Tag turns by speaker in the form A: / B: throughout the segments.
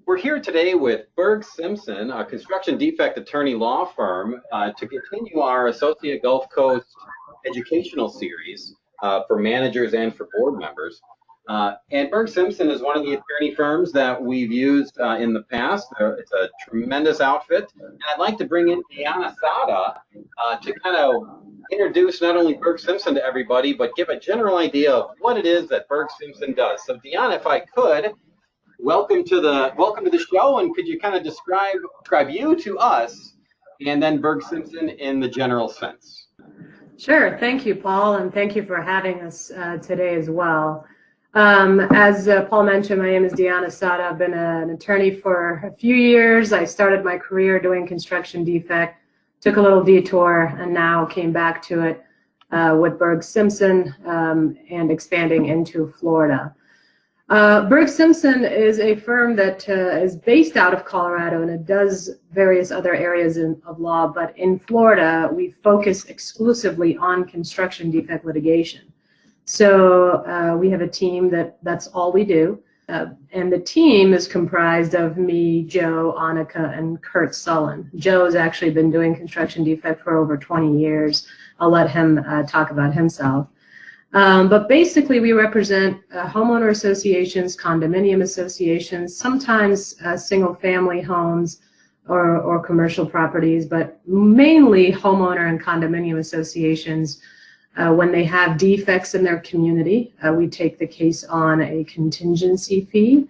A: We're here today with Burg Simpson, a construction defect attorney law firm, to continue our Associate Gulf Coast educational series for managers and for board members. And Burg Simpson is one of the attorney firms that we've used in the past. It's a tremendous outfit. And I'd like to bring in Deanna Sada to kind of introduce not only Burg Simpson to everybody, but give a general idea of what it is that Burg Simpson does. So Deanna, if I could, welcome to the show, and could you kind of describe you to us, and then Burg Simpson in the general sense?
B: Sure. Thank you, Paul, and thank you for having us today as well. As Paul mentioned, my name is Deanna Sada. I've been an attorney for a few years. I started my career doing construction defect, took a little detour, and now came back to it with Burg Simpson and expanding into Florida. Burg Simpson is a firm that is based out of Colorado, and it does various other areas of law, but in Florida we focus exclusively on construction defect litigation. So we have a team that's all we do, and the team is comprised of me, Joe, Annika, and Kurt Sullen. Joe's actually been doing construction defect for over 20 years. I'll let him talk about himself. But basically, we represent homeowner associations, condominium associations, sometimes single-family homes or commercial properties, but mainly homeowner and condominium associations. When they have defects in their community, we take the case on a contingency fee.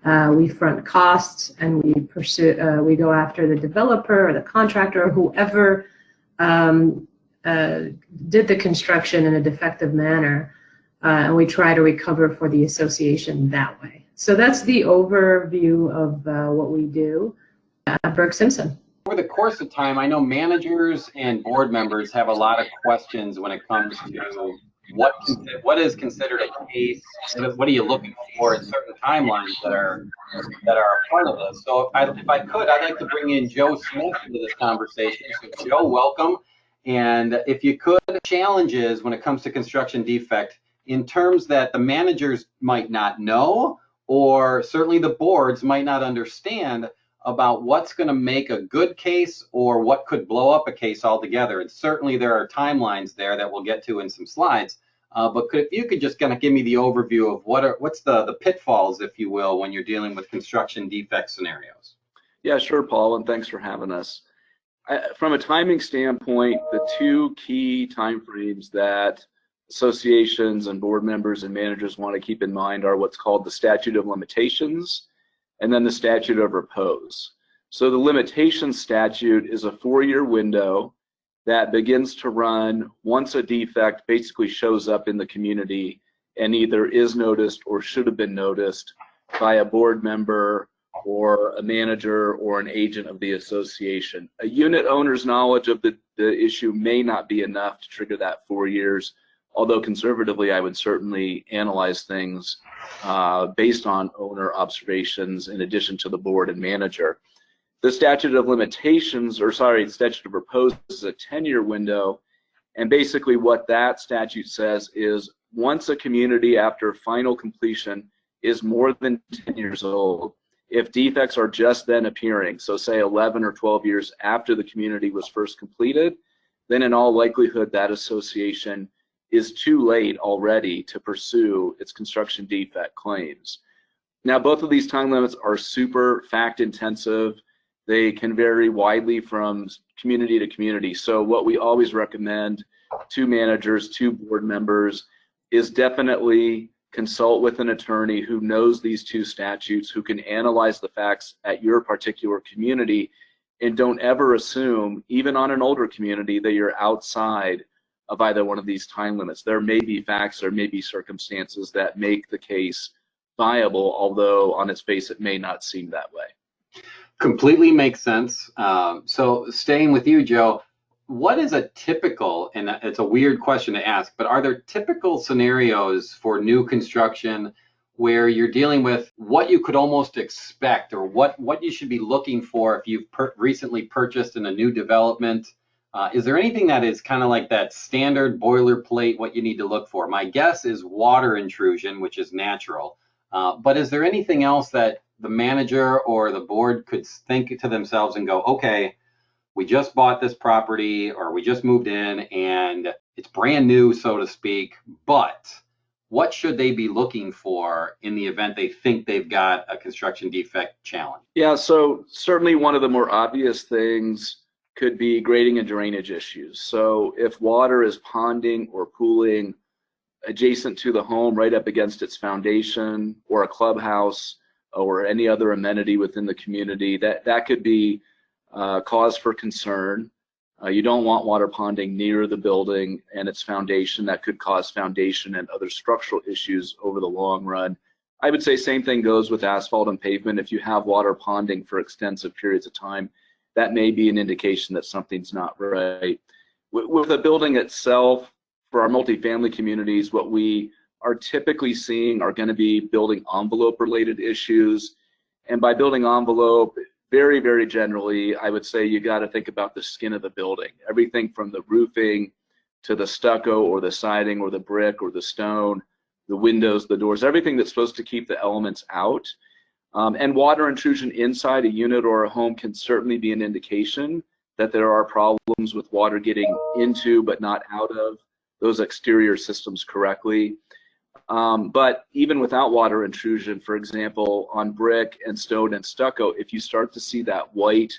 B: We front costs, and we go after the developer or the contractor or whoever did the construction in a defective manner, and we try to recover for the association that way. So that's the overview of what we do at Burg Simpson.
A: Over the course of time, I know managers and board members have a lot of questions when it comes to what is considered a case. What are you looking for in certain timelines that are a part of this? So if I could, I'd like to bring in Joe Smith into this conversation. So Joe, welcome. And if you could, challenges when it comes to construction defect in terms that the managers might not know, or certainly the boards might not understand about what's going to make a good case or what could blow up a case altogether. And certainly there are timelines there that we'll get to in some slides. But if you could just kind of give me the overview of what's the pitfalls, if you will, when you're dealing with construction defect scenarios.
C: Yeah, sure, Paul, and thanks for having us. From a timing standpoint, the two key timeframes that associations and board members and managers want to keep in mind are what's called the statute of limitations and then the statute of repose. So the limitations statute is a 4-year window that begins to run once a defect basically shows up in the community and either is noticed or should have been noticed by a board member or a manager or an agent of the association. A unit owner's knowledge of the issue may not be enough to trigger that 4 years, although conservatively I would certainly analyze things based on owner observations in addition to the board and manager. The statute of limitations, the statute of repose is a 10-year window, and basically what that statute says is once a community after final completion is more than 10 years old, if defects are just then appearing, so say 11 or 12 years after the community was first completed, then in all likelihood that association is too late already to pursue its construction defect claims. Now, both of these time limits are super fact intensive. They can vary widely from community to community. So what we always recommend to managers, to board members, is definitely consult with an attorney who knows these two statutes, who can analyze the facts at your particular community, and don't ever assume, even on an older community, that you're outside of either one of these time limits. There may be facts, there may be circumstances that make the case viable, although on its face it may not seem that way.
A: Completely makes sense. So staying with you, Joe, what is a typical, and it's a weird question to ask, but are there typical scenarios for new construction where you're dealing with what you could almost expect, or what you should be looking for if you've recently purchased in a new development? Is there anything that is kind of like that standard boilerplate, what you need to look for? My guess is water intrusion, which is natural. But is there anything else that the manager or the board could think to themselves and go, okay, we just bought this property or we just moved in and it's brand new, so to speak, but what should they be looking for in the event they think they've got a construction defect challenge?
C: Yeah, so certainly one of the more obvious things could be grading and drainage issues. So if water is ponding or pooling adjacent to the home right up against its foundation or a clubhouse or any other amenity within the community, that could be cause for concern. You don't want water ponding near the building and its foundation. That could cause foundation and other structural issues over the long run. I would say same thing goes with asphalt and pavement. If you have water ponding for extensive periods of time, that may be an indication that something's not right. With the building itself, for our multifamily communities, what we are typically seeing are going to be building envelope related issues. And by building envelope, very, very generally, I would say you got to think about the skin of the building. Everything from the roofing to the stucco or the siding or the brick or the stone, the windows, the doors, everything that's supposed to keep the elements out. And water intrusion inside a unit or a home can certainly be an indication that there are problems with water getting into but not out of those exterior systems correctly. But even without water intrusion, for example, on brick and stone and stucco, if you start to see that white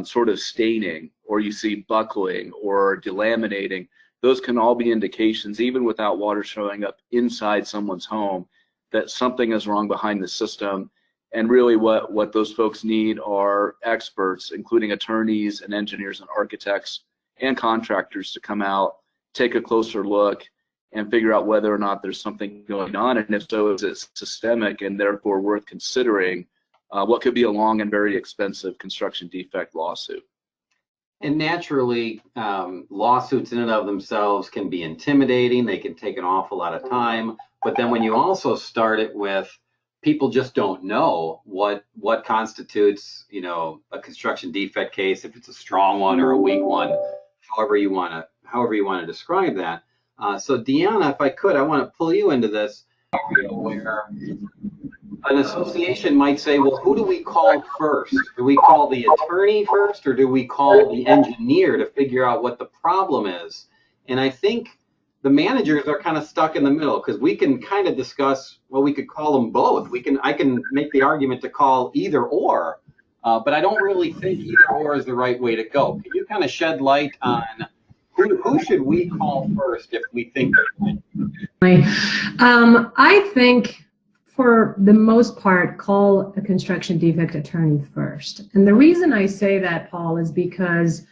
C: sort of staining, or you see buckling or delaminating, those can all be indications, even without water showing up inside someone's home, that something is wrong behind the system. And really what those folks need are experts, including attorneys and engineers and architects and contractors, to come out, take a closer look, and figure out whether or not there's something going on, and if so, is it systemic and therefore worth considering what could be a long and very expensive construction defect lawsuit.
A: And naturally, lawsuits in and of themselves can be intimidating. They can take an awful lot of time. But then when you also start it with people just don't know what constitutes, a construction defect case, if it's a strong one or a weak one, however you want to describe that. So Deanna, if I could, I want to pull you into this, where an association might say, well, who do we call first? Do we call the attorney first, or do we call the engineer to figure out what the problem is? And I think the managers are kind of stuck in the middle, because we can kind of discuss, well, we could call them both. I can make the argument to call either or, but I don't really think either or is the right way to go. Can you kind of shed light on who should we call first if we think
B: I think for the most part, call a construction defect attorney first. And the reason I say that, Paul, is because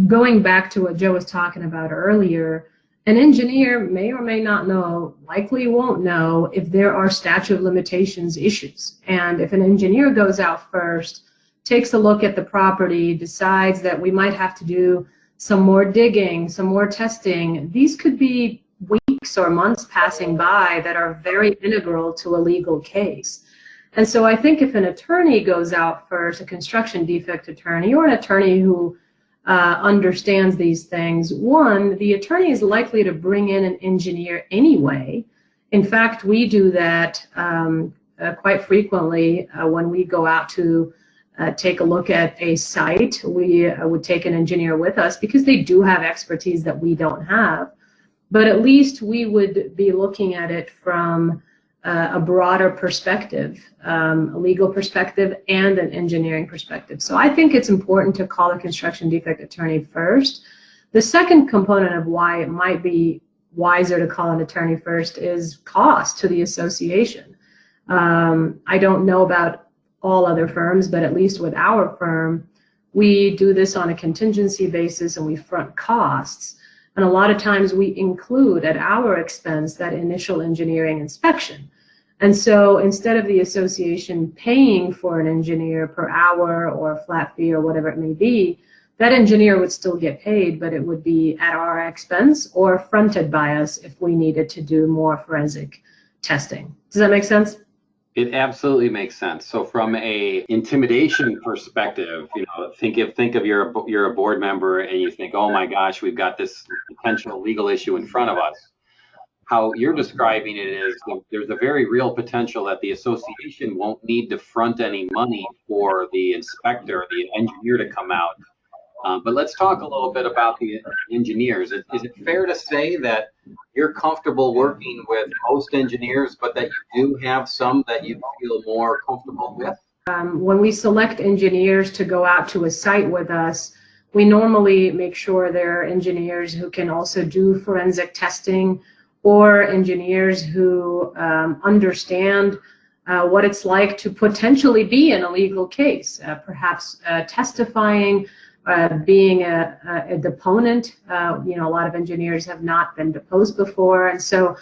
B: going back to what Joe was talking about earlier, an engineer may or may not know, likely won't know, if there are statute of limitations issues. And if an engineer goes out first, takes a look at the property, decides that we might have to do some more digging, some more testing, these could be weeks or months passing by that are very integral to a legal case. And so I think if an attorney goes out first, a construction defect attorney or an attorney who understands these things, one, the attorney is likely to bring in an engineer anyway. In fact, we do that quite frequently when we go out to take a look at a site. We would take an engineer with us because they do have expertise that we don't have. But at least we would be looking at it from a broader perspective, a legal perspective and an engineering perspective. So I think it's important to call a construction defect attorney first. The second component of why it might be wiser to call an attorney first is cost to the association. I don't know about all other firms, but at least with our firm, we do this on a contingency basis and we front costs. And a lot of times we include at our expense that initial engineering inspection. And so instead of the association paying for an engineer per hour or a flat fee or whatever it may be, that engineer would still get paid, but it would be at our expense or fronted by us if we needed to do more forensic testing. Does that make sense?
A: It absolutely makes sense. So from a intimidation perspective, think of you're a board member and you think, oh my gosh, we've got this potential legal issue in front of us. how you're describing it is there's a very real potential that the association won't need to front any money for the inspector, the engineer to come out. But let's talk a little bit about the engineers. Is it fair to say that you're comfortable working with most engineers, but that you do have some that you feel more comfortable with?
B: When we select engineers to go out to a site with us, we normally make sure they're engineers who can also do forensic testing, or engineers who understand what it's like to potentially be in a legal case, perhaps testifying, being a deponent. You know, a lot of engineers have not been deposed before, and so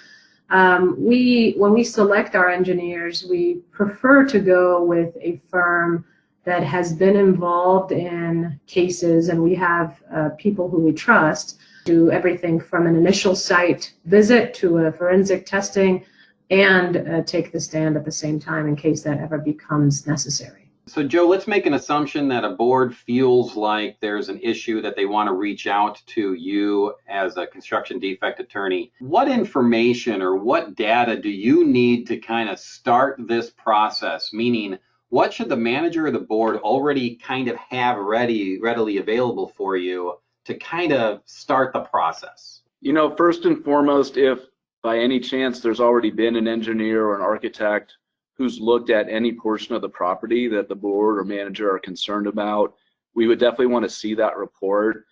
B: when we select our engineers, we prefer to go with a firm that has been involved in cases, and we have people who we trust do everything from an initial site visit to a forensic testing, and take the stand at the same time in case that ever becomes necessary.
A: So Joe, let's make an assumption that a board feels like there's an issue that they want to reach out to you as a construction defect attorney. What information or what data do you need to kind of start this process? Meaning, what should the manager or the board already kind of have readily available for you to kind of start the process?
C: You know, first and foremost, if by any chance there's already been an engineer or an architect who's looked at any portion of the property that the board or manager are concerned about, we would definitely want to see that report.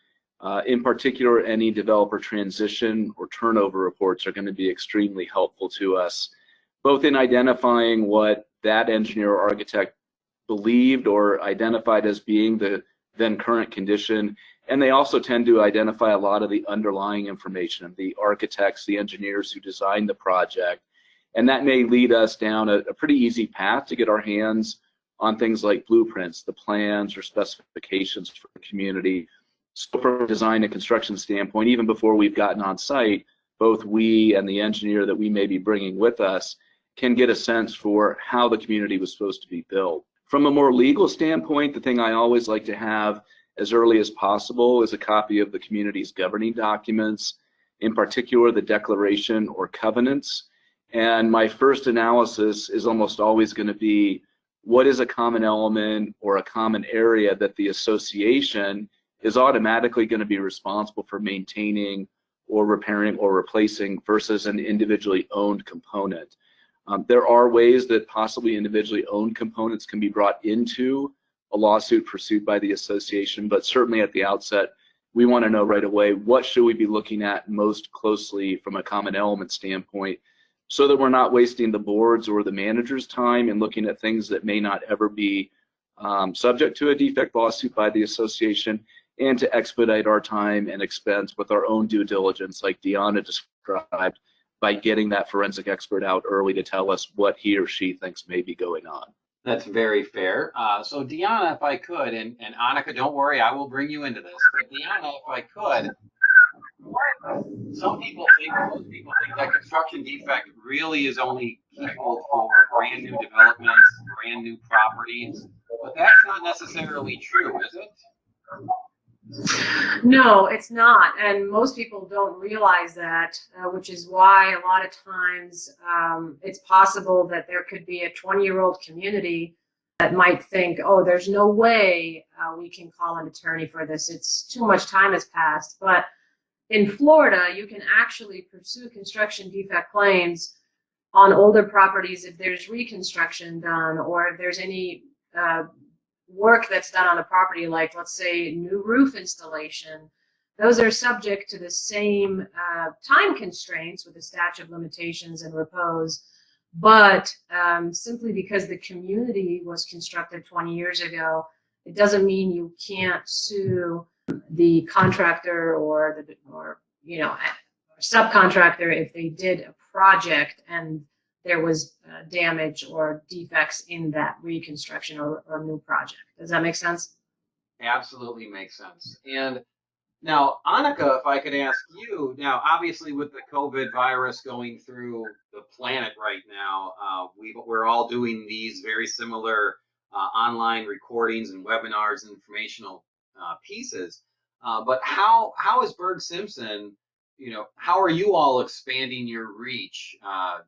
C: In particular, any developer transition or turnover reports are going to be extremely helpful to us, both in identifying what that engineer or architect believed or identified as being the then current condition. And they also tend to identify a lot of the underlying information of the architects, the engineers who designed the project. And that may lead us down a pretty easy path to get our hands on things like blueprints, the plans or specifications for the community. So from a design and construction standpoint, even before we've gotten on site, both we and the engineer that we may be bringing with us can get a sense for how the community was supposed to be built. From a more legal standpoint, the thing I always like to have as early as possible is a copy of the community's governing documents, in particular the declaration or covenants. And my first analysis is almost always going to be, what is a common element or a common area that the association is automatically going to be responsible for maintaining or repairing or replacing versus an individually owned component. There are ways that possibly individually owned components can be brought into a lawsuit pursued by the association, but certainly at the outset, we want to know right away, what should we be looking at most closely from a common element standpoint, so that we're not wasting the board's or the manager's time in looking at things that may not ever be subject to a defect lawsuit by the association, and to expedite our time and expense with our own due diligence, like Deanna described, by getting that forensic expert out early to tell us what he or she thinks may be going on.
A: That's very fair. So Deanna, if I could, and Annika, don't worry, I will bring you into this. But Deanna, if I could, most people think that construction defect really is only people for brand new developments, brand new properties, but that's not necessarily true, is it?
B: No, it's not, and most people don't realize that, which is why a lot of times it's possible that there could be a 20-year-old community that might think, oh, there's no way we can call an attorney for this. It's too much time has passed. But in Florida, you can actually pursue construction defect claims on older properties if there's reconstruction done, or if there's any work that's done on a property, like let's say new roof installation. Those are subject to the same time constraints with the statute of limitations and repose, but simply because the community was constructed 20 years ago, it doesn't mean you can't sue the contractor or subcontractor if they did a project and there was damage or defects in that reconstruction or new project. Does that make sense?
A: Absolutely makes sense. And now, Annika, if I could ask you, now obviously with the COVID virus going through the planet right now, we're all doing these very similar online recordings and webinars and informational pieces. But how is Burg Simpson, how are you all expanding your reach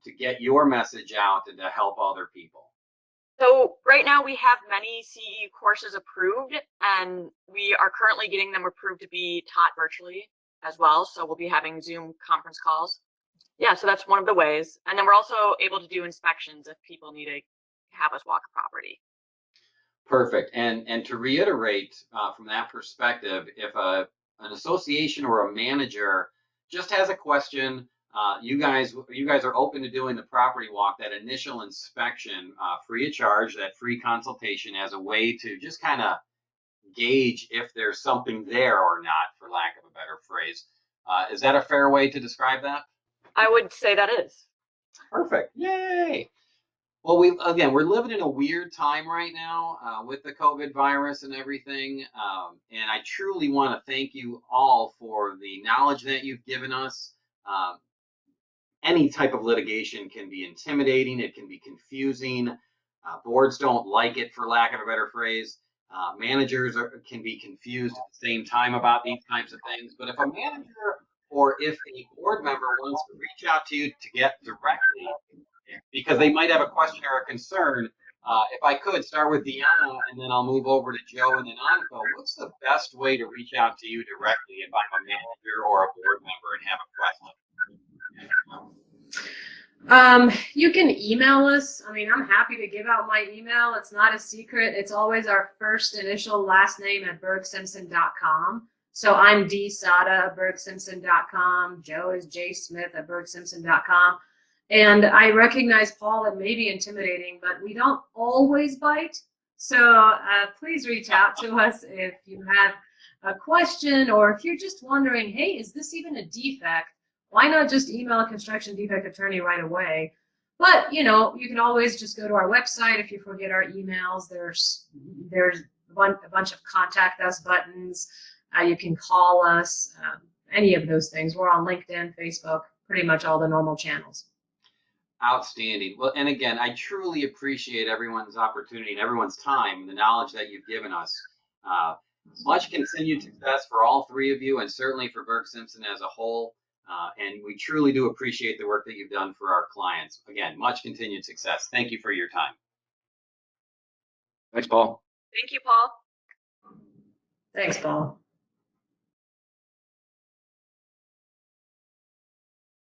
A: to get your message out and to help other people?
D: So right now we have many CE courses approved, and we are currently getting them approved to be taught virtually as well. So we'll be having Zoom conference calls. Yeah, so that's one of the ways. And then we're also able to do inspections if people need to have us walk a property.
A: Perfect. And to reiterate from that perspective, if an association or a manager just has a question, you guys are open to doing the property walk, that initial inspection, free of charge, that free consultation, as a way to just kind of gauge if there's something there or not, for lack of a better phrase. Is that a fair way to describe that?
D: I would say that is.
A: Perfect. Yay. Well, we're living in a weird time right now with the COVID virus and everything. And I truly want to thank you all for the knowledge that you've given us. Any type of litigation can be intimidating. It can be confusing. Boards don't like it, for lack of a better phrase. Managers can be confused at the same time about these types of things. But if a manager or if a board member wants to reach out to you to get directly, because they might have a question or a concern, if I could start with Deanna, and then I'll move over to Joe and then Anko, what's the best way to reach out to you directly if I'm a manager or a board member and have a question?
B: You can email us. I mean, I'm happy to give out my email. It's not a secret. It's always our first initial last name at burgsimpson.com. So I'm D Sada at burgsimpson.com. Joe is J Smith at burgsimpson.com. And I recognize, Paul, it may be intimidating, but we don't always bite. So please reach out to us if you have a question, or if you're just wondering, hey, is this even a defect? Why not just email a construction defect attorney right away? But, you can always just go to our website if you forget our emails. There's a bunch of contact us buttons. You can call us, any of those things. We're on LinkedIn, Facebook, pretty much all the normal channels.
A: Outstanding. Well, and again, I truly appreciate everyone's opportunity and everyone's time and the knowledge that you've given us. Much continued success for all three of you, and certainly for Burg Simpson as a whole. And we truly do appreciate the work that you've done for our clients. Again, much continued success. Thank you for your time.
C: Thanks, Paul.
D: Thank you, Paul.
B: Thanks, Paul.